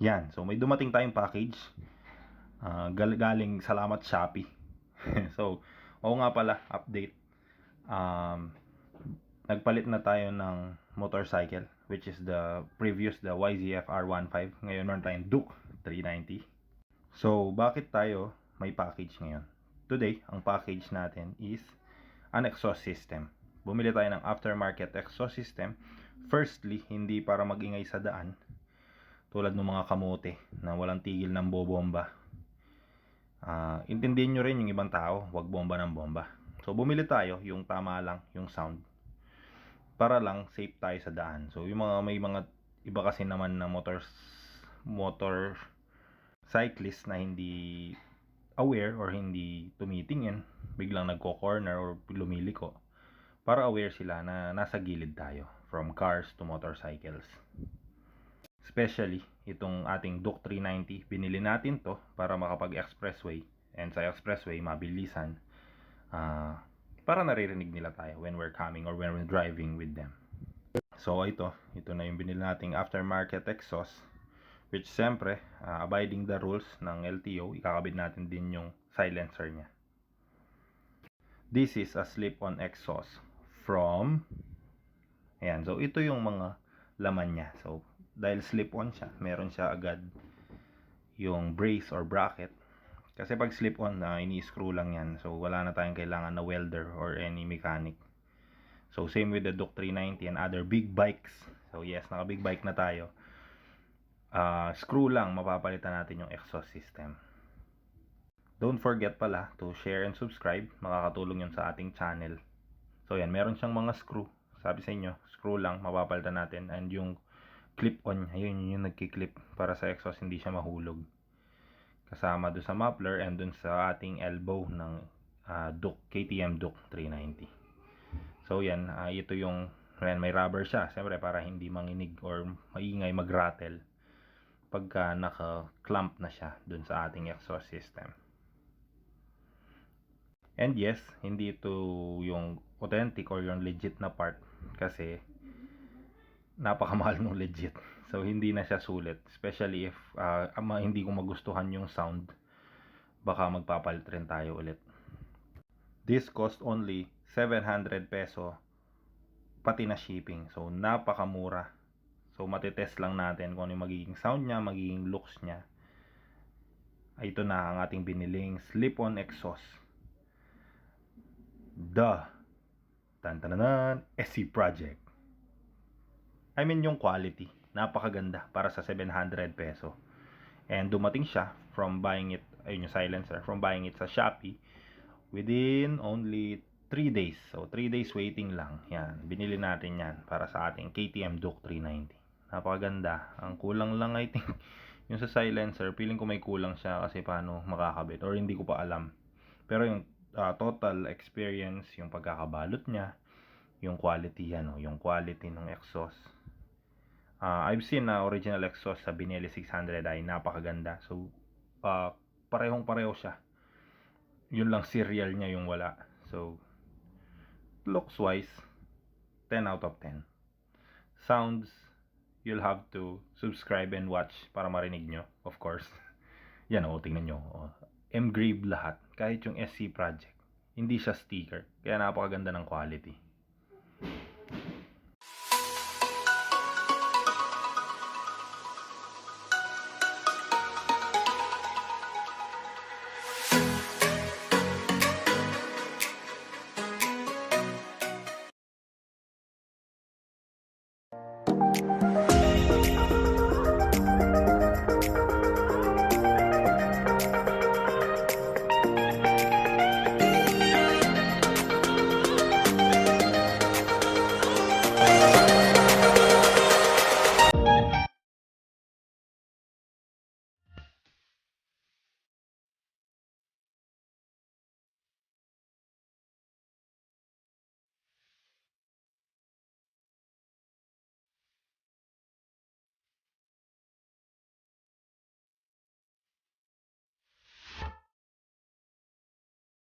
Yan, so may dumating tayong package. Galing salamat Shopee. So, oo nga pala, update. Nagpalit na tayo ng motorcycle, which is the previous, the YZF R15. Ngayon meron tayong Duke 390. So, bakit tayo may package ngayon? Today, ang package natin is an exhaust system. Bumili tayo ng aftermarket exhaust system. Firstly, hindi para magingay sa daan, tulad ng mga kamote na walang tigil ng bobomba. Intindihin nyo rin yung ibang tao, wag bomba ng bomba. So, bumili tayo yung tama lang, yung sound, para lang safe tayo sa daan. So, yung may mga iba kasi naman na motor cyclist na hindi aware or hindi tumitingin, biglang nagko-corner or lumiliko, para aware sila na nasa gilid tayo, from cars to motorcycles. Especially itong ating Duke 390, binili natin to para makapag-expressway, and sa expressway mabilisan, para naririnig nila tayo when we're coming or when we're driving with them. So ito na yung binili nating aftermarket exhaust, which siyempre, abiding the rules ng LTO, ikakabit natin din yung silencer nya. This is a slip-on exhaust from, ayan, so ito yung mga laman nya. So dahil slip-on siya, meron siya agad yung brace or bracket. Kasi pag slip-on, ini-screw lang yan. So wala na tayong kailangan na welder or any mechanic. So same with the Duke 390 and other big bikes. So yes, naka big bike na tayo. Screw lang, mapapalitan natin yung exhaust system. Don't forget pala to share and subscribe. Makakatulong yun sa ating channel. So yan, meron siyang mga screw. Sabi sa inyo, screw lang, mapapalitan natin. And yung clip-on, ayun yung nagki-clip para sa exhaust hindi siya mahulog. Kasama doon sa muffler and doon sa ating elbow ng KTM Duke 390. So yan, ito yung, may rubber siya, siyempre para hindi manginig or maingay, mag-rattle pagka naka-clamp na siya doon sa ating exhaust system. And yes, hindi ito yung authentic or yung legit na part kasi napakamahal ng legit. So hindi na siya sulit, especially if hindi ko magustuhan yung sound, baka magpapalit rin tayo ulit. This cost only 700 peso pati na shipping. So napakamura. So matitest lang natin kung ano yung magiging sound nya, magiging looks nya. Ito na ang ating biniling slip-on exhaust, the scproject. I mean yung quality, napakaganda para sa 700 peso. And dumating siya from buying it, ayun yung silencer, from buying it sa Shopee within only 3 days. So 3 days waiting lang. Yan, binili natin yan para sa ating KTM Duke 390. Napakaganda. Ang kulang lang, I think, yung sa silencer, feeling ko may kulang siya kasi paano makakabit, or hindi ko pa alam. Pero yung total experience, yung pagkakabalot niya, yung quality yan, yung quality ng exhaust. I've seen na original exhaust sa Binelli 600 ay napakaganda. So parehong-pareho siya. Yun lang serial niya yung wala. So looks wise, 10 out of 10. Sounds, you'll have to subscribe and watch para marinig nyo, of course. Yan tingnan nyo. Engrave lahat. Kahit yung SC project, hindi siya sticker. Kaya napakaganda ng quality.